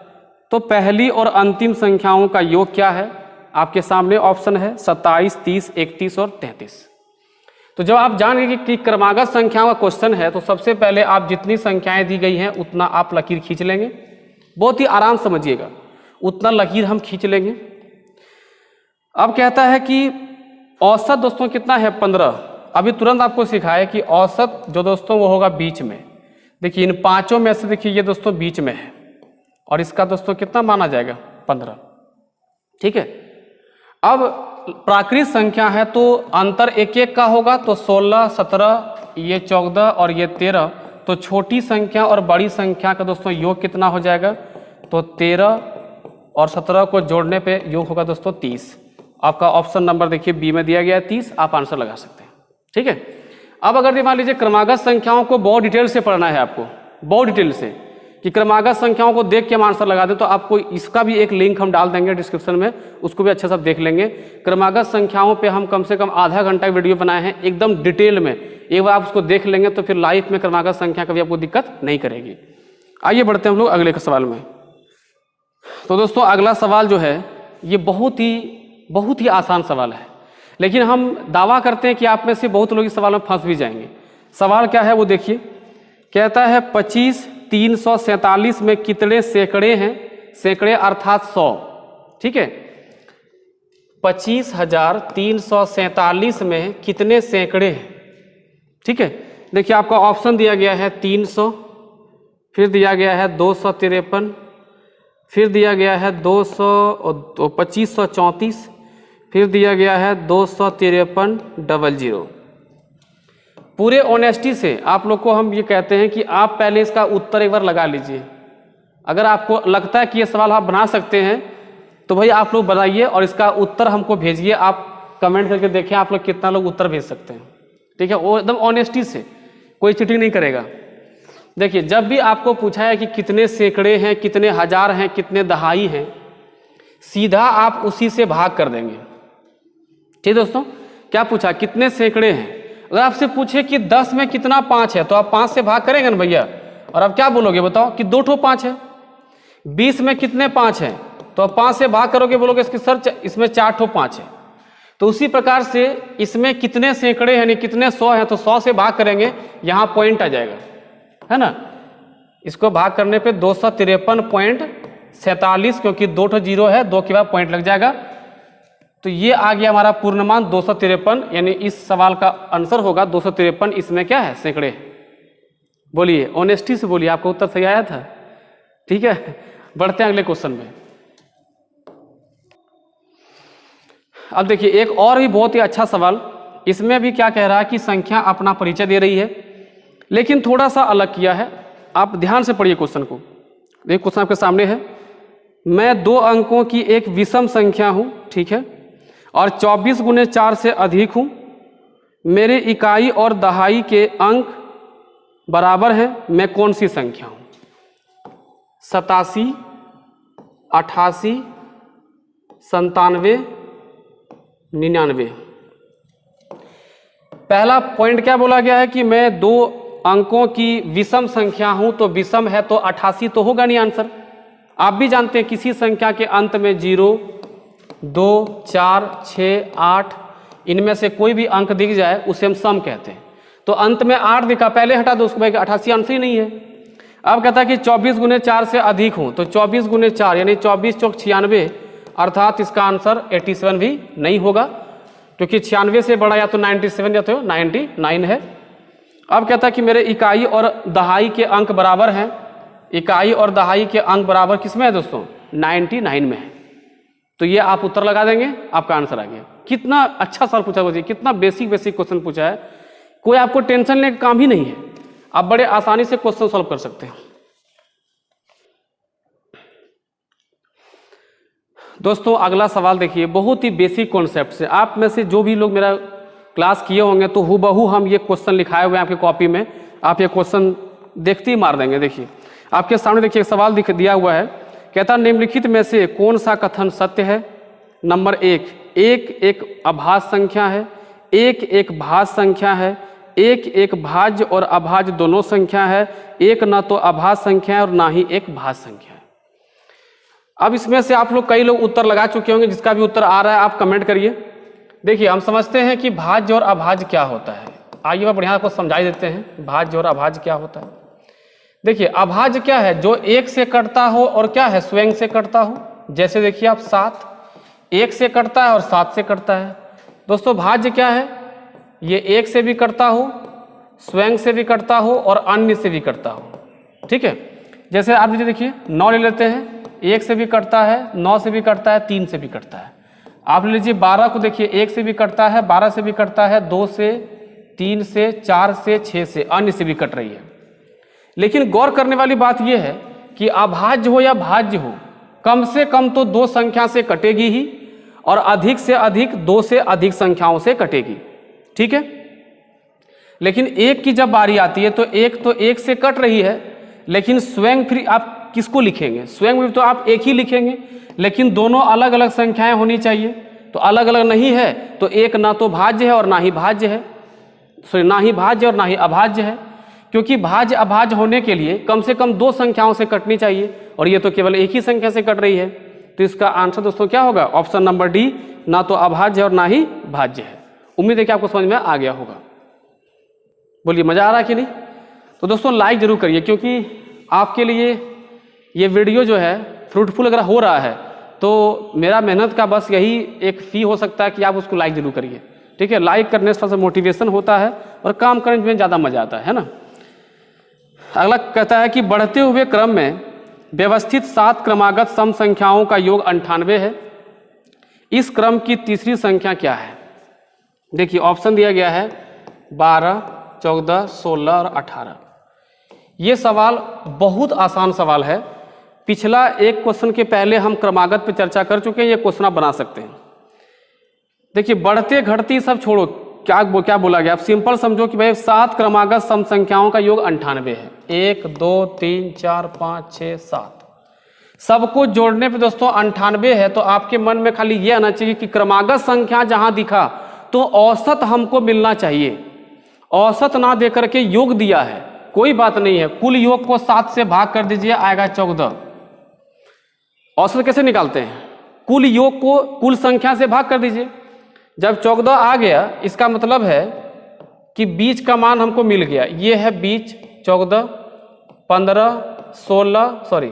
तो पहली और अंतिम संख्याओं का योग क्या है। आपके सामने ऑप्शन है 27 30 31 और 33। तो जब आप जानेंगे कि क्रमागत संख्याओं का क्वेश्चन है, तो सबसे पहले आप जितनी संख्याएं दी गई हैं उतना आप लकीर खींच लेंगे। बहुत ही आराम समझिएगा, उतना लकीर हम खींच लेंगे। अब कहता है कि औसत दोस्तों कितना है 15। अभी तुरंत आपको सिखाया कि औसत जो दोस्तों वो होगा बीच में। देखिए इन पांचों में से देखिए ये दोस्तों बीच में है, और इसका दोस्तों कितना माना जाएगा 15, ठीक है। अब प्राकृत संख्या है तो अंतर एक एक का होगा, तो 16 17 ये 14 और ये 13। तो छोटी संख्या और बड़ी संख्या का दोस्तों योग कितना हो जाएगा, तो 13 और 17 को जोड़ने पे योग होगा दोस्तों 30। आपका ऑप्शन नंबर देखिए बी में दिया गया है 30, आप आंसर लगा सकते हैं, ठीक है। अब अगर मान लीजिए क्रमागत संख्याओं को बहुत डिटेल से पढ़ना है आपको, बहुत डिटेल से, कि क्रमागत संख्याओं को देख के हम आंसर लगा दें, तो आपको इसका भी एक लिंक हम डाल देंगे डिस्क्रिप्शन में, उसको भी अच्छे से देख लेंगे। क्रमागत संख्याओं पे हम कम से कम आधा घंटा की वीडियो बनाए हैं एकदम डिटेल में। एक बार आप उसको देख लेंगे तो फिर लाइफ में क्रमागत संख्या कभी आपको दिक्कत नहीं करेगी। आइए बढ़ते हैं हम लोग अगले सवाल में। तो दोस्तों अगला सवाल जो है ये बहुत ही आसान सवाल है, लेकिन हम दावा करते हैं कि आप में से बहुत लोग इस सवाल में फंस भी जाएंगे। सवाल क्या है वो देखिए, कहता है 25 347 में कितने सैकड़े हैं। सैकड़े अर्थात 100, ठीक है। 25,347 में कितने सैकड़े हैं, ठीक है। देखिए आपका ऑप्शन दिया गया है 300, फिर दिया गया है 253, फिर दिया गया है 2534, फिर दिया गया है 253 00। पूरे ऑनेस्टी से आप लोग को हम ये कहते हैं कि आप पहले इसका उत्तर एक बार लगा लीजिए। अगर आपको लगता है कि ये सवाल आप बना सकते हैं तो भाई आप लोग बनाइए और इसका उत्तर हमको भेजिए। आप कमेंट करके देखें आप लोग कितना लोग उत्तर भेज सकते हैं, ठीक है। वो एकदम ऑनेस्टी से, कोई चीटिंग नहीं करेगा। देखिए जब भी आपको पूछा है कि कितने सैकड़े हैं, कितने हजार हैं, कितने दहाई हैं, सीधा आप उसी से भाग कर देंगे, ठीक दोस्तों। क्या पूछा, कितने सैकड़े हैं। अगर आपसे पूछे कि 10 में कितना 5 है, तो आप 5 से भाग करेंगे ना भैया। और आप क्या बोलोगे बताओ कि 2 ठो 5 है। 20 में कितने 5 हैं, तो आप 5 से भाग करोगे, बोलोगे इसकी सर इसमें 4 ठो 5 है। तो उसी प्रकार से इसमें कितने सैकड़े हैं, कितने 100 हैं, तो 100 से भाग करेंगे, यहाँ पॉइंट आ जाएगा, है ना। इसको भाग करने पे 253.47, क्योंकि 2 ठो 0 है, 2 के बाद पॉइंट लग जाएगा। तो ये आ गया हमारा पूर्णमान 253, यानी इस सवाल का आंसर होगा 253। इसमें क्या है, सैकड़े। बोलिए ऑनेस्टी से बोलिए, आपका उत्तर सही आया था। ठीक है, बढ़ते हैं अगले क्वेश्चन में। अब देखिए एक और भी बहुत ही अच्छा सवाल, इसमें भी क्या कह रहा है कि संख्या अपना परिचय दे रही है, लेकिन थोड़ा सा अलग किया है। आप ध्यान से पढ़िए क्वेश्चन को। देखिए क्वेश्चन आपके सामने है, मैं 2 अंकों की एक विषम संख्या हूं, ठीक है, और 24 गुने 4 से अधिक हूं। मेरे इकाई और दहाई के अंक बराबर हैं, मैं कौन सी संख्या हूं? 87, 88, 97, 99। पहला पॉइंट क्या बोला गया है कि मैं 2 अंकों की विषम संख्या हूं, तो विषम है तो 88 तो होगा नहीं आंसर। आप भी जानते हैं किसी संख्या के अंत में 0, 2, 4, 6, 8 इनमें से कोई भी अंक दिख जाए उसे हम सम कहते हैं। तो अंत में 8 दिखा, पहले हटा दो उसको, भाई 88 आंसर ही नहीं है। अब कहता है कि 24 गुने 4 से अधिक हूं, तो 24 गुने 4 यानी 24 चौक 96, अर्थात इसका आंसर 87 भी नहीं होगा, क्योंकि 96 से बड़ा या तो 97 या तो 99 है। अब कहता है कि मेरे इकाई और दहाई के अंक बराबर हैं। इकाई और दहाई के अंक बराबर किसमें है दोस्तों? 99 में है। तो ये आप उत्तर लगा देंगे, आपका आंसर आ गया। कितना अच्छा सवाल पूछा मुझे, कितना बेसिक क्वेश्चन पूछा है, कोई आपको टेंशन लेने का काम ही नहीं है, आप बड़े आसानी से क्वेश्चन सॉल्व कर सकते हैं। दोस्तों अगला सवाल देखिए, बहुत ही बेसिक कॉन्सेप्ट से, आप में से जो भी लोग मेरा क्लास किए होंगे तो हूबहू हम ये क्वेश्चन लिखाए हुए हैं आपके कॉपी में, आप ये क्वेश्चन देखते ही मार देंगे। देखिए आपके सामने देखिए सवाल दिया हुआ है, कहता निम्नलिखित में से कौन सा कथन सत्य है? नंबर 1, एक अभाज्य संख्या है, एक भाज्य संख्या है, एक भाज्य और अभाज्य दोनों संख्या है, एक ना तो अभाज्य संख्या है और ना ही एक भाज्य संख्या है। अब इसमें से आप लोग कई लोग उत्तर लगा चुके होंगे, जिसका भी उत्तर आ रहा है आप कमेंट करिए। देखिए हम समझते हैं कि भाज्य और अभाज्य क्या होता है, आइए मैं बढ़िया आपको समझाई देते हैं भाज्य और अभाज्य क्या होता है। देखिए अभाज्य क्या है? जो 1 से कटता हो और क्या है? स्वयं से कटता हो। जैसे देखिए आप 7 1 से कटता है और 7 से कटता है। दोस्तों भाज्य क्या है? ये 1 से भी कटता हो, स्वयं से भी कटता हो और अन्य से भी कटता हो, ठीक है। जैसे आप देखिए 9 ले लेते हैं, 1 से भी कटता है, 9 से भी कटता है, 3 से भी कटता है। आप ले लीजिए 12 को, देखिए 1 से भी कटता है, 12 से भी कटता है, 2 से, 3 से, 4 से, 6 से, अन्य से भी कट रही है। लेकिन गौर करने वाली बात यह है कि अभाज्य हो या भाज्य हो, कम से कम तो 2 संख्या से कटेगी ही, और अधिक से अधिक 2 से अधिक संख्याओं से कटेगी, ठीक है। लेकिन 1 की जब बारी आती है तो 1 से कट रही है, लेकिन स्वयं फिर आप किसको लिखेंगे? स्वयं में तो आप 1 ही लिखेंगे, लेकिन दोनों अलग अलग संख्याएं होनी चाहिए, तो अलग अलग नहीं है तो 1 ना तो भाज्य है और ना ही भाज्य है, ना ही भाज्य और ना ही अभाज्य है। क्योंकि भाज्य अभाज्य होने के लिए कम से कम 2 संख्याओं से कटनी चाहिए, और ये तो केवल 1 ही संख्या से कट रही है। तो इसका आंसर दोस्तों क्या होगा? ऑप्शन नंबर डी, ना तो अभाज्य और ना ही भाज्य है। उम्मीद है कि आपको समझ में आ गया होगा। बोलिए मजा आ रहा है कि नहीं? तो दोस्तों लाइक जरूर करिए, क्योंकि आपके लिए ये वीडियो जो है फ्रूटफुल अगर हो रहा है तो मेरा मेहनत का बस यही एक फी हो सकता है कि आप उसको लाइक जरूर करिए, ठीक है। लाइक करने से थोड़ा सा मोटिवेशन होता है और काम करने में ज़्यादा मजा आता है ना। अगला कहता है कि बढ़ते हुए क्रम में व्यवस्थित 7 क्रमागत सम संख्याओं का योग 98 है। इस क्रम की तीसरी संख्या क्या है? देखिए ऑप्शन दिया गया है 12, 14, 16 और 18। ये सवाल बहुत आसान सवाल है। पिछला एक क्वेश्चन के पहले हम क्रमागत पे चर्चा कर चुके हैं, ये क्वेश्चन आप बना सकते हैं। देखिए बढ़ते घटती सब छोड़ो, क्या बोला गया? आप सिंपल समझो कि भाई 7 क्रमागत सम संख्याओं का योग 98 है। 1, 2, 3, 4, 5, 6, 7 सबको जोड़ने पे दोस्तों 98 है। तो आपके मन में खाली ये आना चाहिए कि क्रमागत संख्या जहां दिखा तो औसत हमको मिलना चाहिए। औसत ना दे करके योग दिया है, कोई बात नहीं है, कुल योग को 7 से भाग कर दीजिए, आएगा 14। औसत कैसे निकालते हैं? कुल योग को कुल संख्या से भाग कर दीजिए। जब 14 आ गया इसका मतलब है कि बीच का मान हमको मिल गया। ये है बीच 14, 15, 16, सॉरी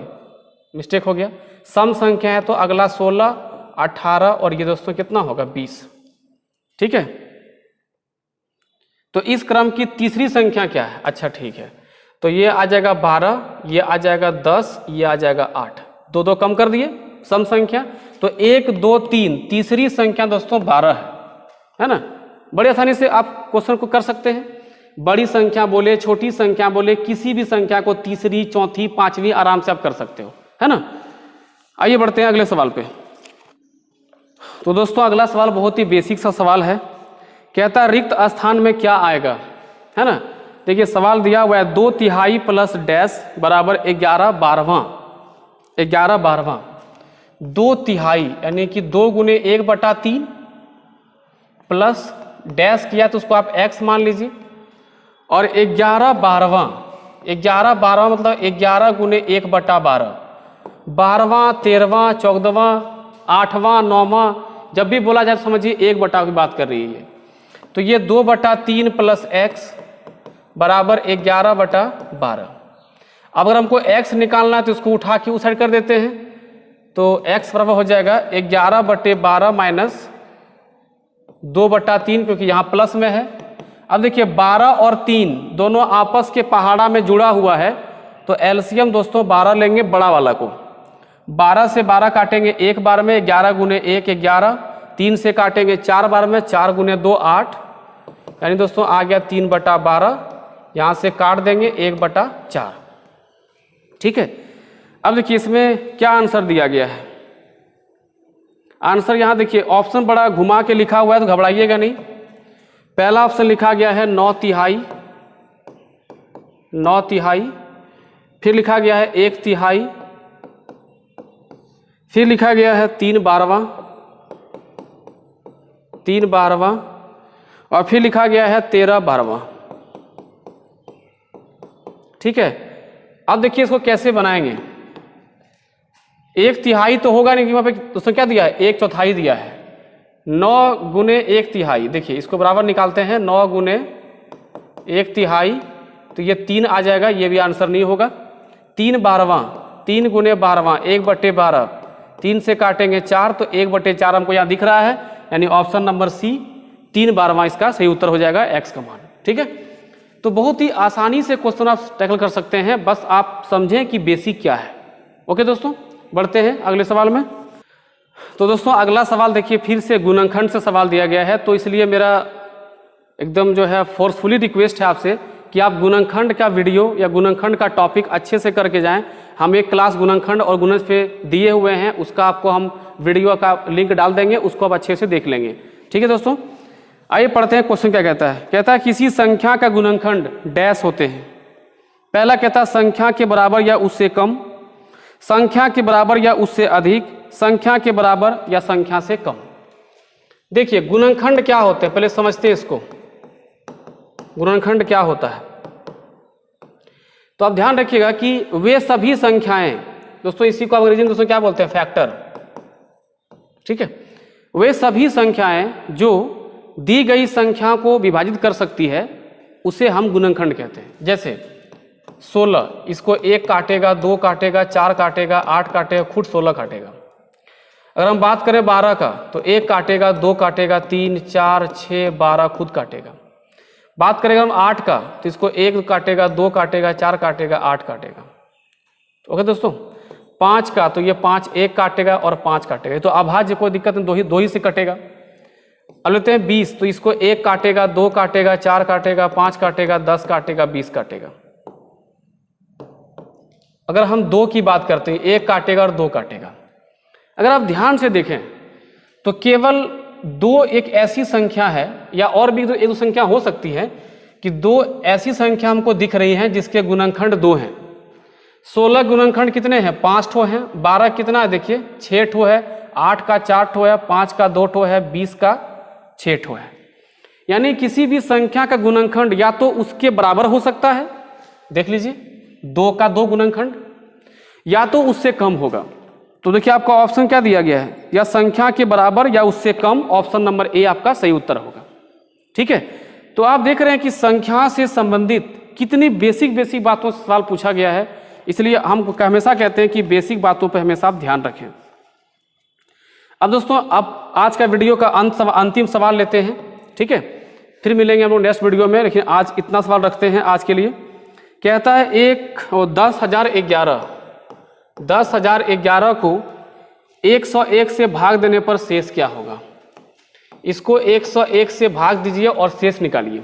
मिस्टेक हो गया, सम संख्या है तो अगला 16, 18 और ये दोस्तों कितना होगा? 20, ठीक है। तो इस क्रम की तीसरी संख्या क्या है? अच्छा ठीक है, तो ये आ जाएगा 12, ये आ जाएगा 10, ये आ जाएगा 8, दो दो कम कर दिए सम संख्या। तो 1 2 3 तीसरी संख्या दोस्तों 12 है ना। बड़ी आसानी से आप क्वेश्चन को कर सकते हैं। बड़ी संख्या बोले, छोटी संख्या बोले, किसी भी संख्या को तीसरी, चौथी, पांचवी आराम से आप कर सकते हो, है ना। आइए बढ़ते हैं अगले सवाल पे। तो दोस्तों अगला सवाल बहुत ही बेसिक सा सवाल है। कहता है रिक्त स्थान में क्या आएगा, है ना। देखिए सवाल दिया हुआ है 2/3 प्लस डैश बराबर 11/12। 11/12 2/3 यानी कि 2 गुने 1/3 प्लस डैश किया तो उसको आप x मान लीजिए, और 11/12 मतलब 11 गुने 1/12, 12वां 13वां 14वां 8वां 9वां, जब भी बोला जाए तो समझिए 1 की बात कर रही है। तो ये 2/3 प्लस x बराबर 11/12। अब अगर हमको x निकालना है तो इसको उठा के उस साइड कर देते हैं, तो x बराबर हो जाएगा 11/12 माइनस 2/3, क्योंकि यहाँ प्लस में है। अब देखिए 12 और 3 दोनों आपस के पहाड़ा में जुड़ा हुआ है, तो एलसीएम दोस्तों 12 लेंगे बड़ा वाला को। 12 से 12 काटेंगे एक बार में, 11 गुने 1 11, 3 से काटेंगे 4 बार में, 4 गुने 2 8, यानी दोस्तों आ गया 3/12। यहाँ से काट देंगे 1/4। ठीक है। अब देखिए इसमें क्या आंसर दिया गया है। आंसर यहाँ देखिए ऑप्शन बड़ा घुमा के लिखा हुआ है, तो घबराइएगा नहीं। पहला ऑप्शन लिखा गया है 9/3, 9/3, फिर लिखा गया है 1/3, फिर लिखा गया है 3/12, 3/12, और फिर लिखा गया है 13/12। ठीक है। अब देखिए इसको कैसे बनाएंगे। 1/3 तो होगा नहीं, वहां पे उसने क्या दिया है 1/4 दिया है। 9 गुने 1/3, देखिए इसको बराबर निकालते हैं, 9 गुने 1/3, तो ये 3 आ जाएगा, ये भी आंसर नहीं होगा। 3/12, 3 गुने 12, 1/12, 3 से काटेंगे 4, तो 1/4 हमको यहाँ दिख रहा है, यानी ऑप्शन नंबर सी 3/12 इसका सही उत्तर हो जाएगा, x का मान। ठीक है। तो बहुत ही आसानी से क्वेश्चन आप टैकल कर सकते हैं, बस आप समझें कि बेसिक क्या है। ओके दोस्तों, बढ़ते हैं अगले सवाल में। तो दोस्तों अगला सवाल देखिए फिर से गुणनखंड से सवाल दिया गया है, तो इसलिए मेरा एकदम जो है फोर्सफुली रिक्वेस्ट है आपसे कि आप गुणनखंड का वीडियो या गुणनखंड का टॉपिक अच्छे से करके जाएं। हम एक क्लास गुणनखंड और गुणज पे दिए हुए हैं, उसका आपको हम वीडियो का लिंक डाल देंगे, उसको आप अच्छे से देख लेंगे। ठीक है दोस्तों, आइए पढ़ते हैं क्वेश्चन क्या कहता है। कहता है किसी संख्या का गुणनखंड डैश होते हैं। पहला कहता है संख्या के बराबर या उससे कम, संख्या के बराबर या उससे अधिक, संख्या के बराबर या संख्या से कम। देखिए गुणनखंड क्या होते हैं पहले समझते हैं इसको। गुणनखंड क्या होता है, तो आप ध्यान रखिएगा कि वे सभी संख्याएं, दोस्तों इसी को अंग्रेजी में दोस्तों क्या बोलते हैं, फैक्टर। ठीक है। वे सभी संख्याएं जो दी गई संख्या को विभाजित कर सकती है उसे हम गुणनखंड कहते हैं। जैसे 16, इसको 1 काटेगा, 2 काटेगा, 4 काटेगा, 8 काटेगा, खुद 16 काटेगा। अगर हम बात करें 12 का, तो 1 काटेगा, 2 काटेगा, 3 4 6 12 खुद काटेगा। बात करेंगे हम 8 का, तो इसको 1 काटेगा, 2 काटेगा, 4 काटेगा, 8 काटेगा। ओके दोस्तों। 5 का, तो ये 5 1 काटेगा और 5 काटेगा, तो अभाज्य कोई दिक्कत नहीं, दो ही से कटेगा। अब लेते हैं 20, तो इसको 1 काटेगा, 2 काटेगा, 4 काटेगा, 5 काटेगा, 10 काटेगा, 20 काटेगा। अगर हम 2 की बात करते हैं, 1 काटेगा और 2 काटेगा। अगर आप ध्यान से देखें तो केवल 2 एक ऐसी संख्या है, या और भी एक दो संख्या हो सकती है कि 2 ऐसी संख्या हमको दिख रही हैं जिसके गुणनखंड 2 हैं। 16 गुणनखंड कितने हैं, 5 ठो हैं। 12 कितना है, देखिए 6 ठो है। 8 का 4 ठो है, 5 का 2 ठो है, 20 का 6 ठो है। यानी किसी भी संख्या का गुणनखंड या तो उसके बराबर हो सकता है, देख लीजिए 2 का 2 गुणनखंड, या तो उससे कम होगा। तो देखिए आपका ऑप्शन क्या दिया गया है, या संख्या के बराबर या उससे कम, ऑप्शन नंबर ए आपका सही उत्तर होगा। ठीक है। तो आप देख रहे हैं कि संख्या से संबंधित कितनी बेसिक बातों से सवाल पूछा गया है, इसलिए हम हमेशा कहते हैं कि बेसिक बातों पर हमेशा आप ध्यान रखें। अब दोस्तों अब आज का वीडियो का अंतिम सवाल लेते हैं। ठीक है। फिर मिलेंगे हम लोग नेक्स्ट वीडियो में, लेकिन आज इतना सवाल रखते हैं आज के लिए। कहता है 10,011 को 101 से भाग देने पर शेष क्या होगा। इसको 101 से भाग दीजिए और शेष निकालिए।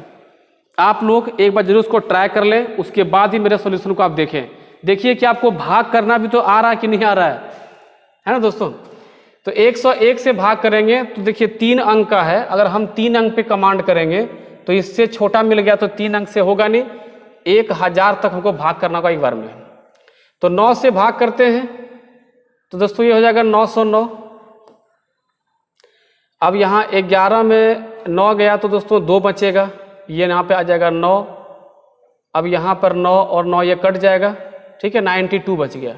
आप लोग एक बार जरूर उसको ट्राई कर लें, उसके बाद ही मेरे सॉल्यूशन को आप देखें। देखिए कि आपको भाग करना भी तो आ रहा है कि नहीं आ रहा है ना दोस्तों। तो 101 से भाग करेंगे तो देखिए 3 अंक का है, अगर हम 3 अंक पे कमांड करेंगे तो इससे छोटा मिल गया तो 3 अंक से होगा नहीं, 1000 तक हमको भाग करना होगा एक बार में। तो 9 से भाग करते हैं तो दोस्तों ये हो जाएगा 909। अब यहाँ 11 में 9 गया तो दोस्तों 2 बचेगा, ये यहाँ पे आ जाएगा 9। अब यहाँ पर 9 और 9 ये कट जाएगा, ठीक है, 92 बच गया।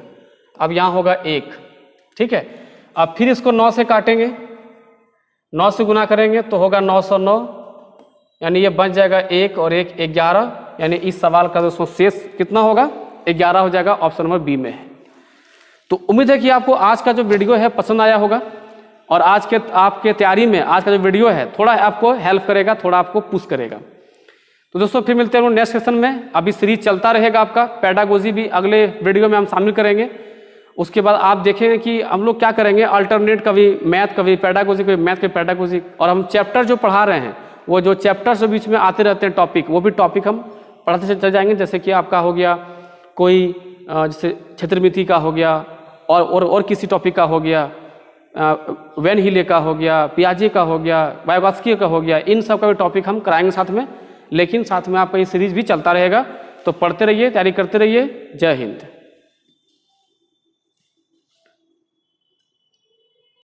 अब यहाँ होगा 1, ठीक है। अब फिर इसको 9 से काटेंगे, 9 से गुना करेंगे तो होगा 909, यानी ये बच जाएगा 1 और 1 11, यानी इस सवाल का दोस्तों शेष कितना होगा 11 हो जाएगा, ऑप्शन नंबर बी में है। तो उम्मीद है कि आपको आज का जो वीडियो है पसंद आया होगा और आज के आपके तैयारी में आज का जो वीडियो है थोड़ा आपको हेल्प करेगा, थोड़ा आपको पुश करेगा। तो दोस्तों फिर मिलते हैं नेक्स्ट सेशन में। अभी सीरीज चलता रहेगा, आपका पेडागोजी भी अगले वीडियो में हम शामिल करेंगे। उसके बाद आप देखेंगे कि हम लोग क्या करेंगे, अल्टरनेट कभी मैथ कभी पेडागोजी, कभी मैथ कभी पेडागोजी, और हम चैप्टर जो पढ़ा रहे हैं वो जो चैप्टर्स जो बीच में आते रहते हैं टॉपिक, वो भी टॉपिक हम पढ़ाते चल जाएंगे। जैसे कि आपका हो गया कोई जैसे क्षेत्रमिति का हो गया और किसी टॉपिक का हो गया, वेन हिले का हो गया, पियाजे का हो गया, वाइगॉत्स्की का हो गया, इन सब का भी टॉपिक हम कराएंगे साथ में। लेकिन साथ में आपका ये सीरीज भी चलता रहेगा, तो पढ़ते रहिए, तैयारी करते रहिए। जय हिंद।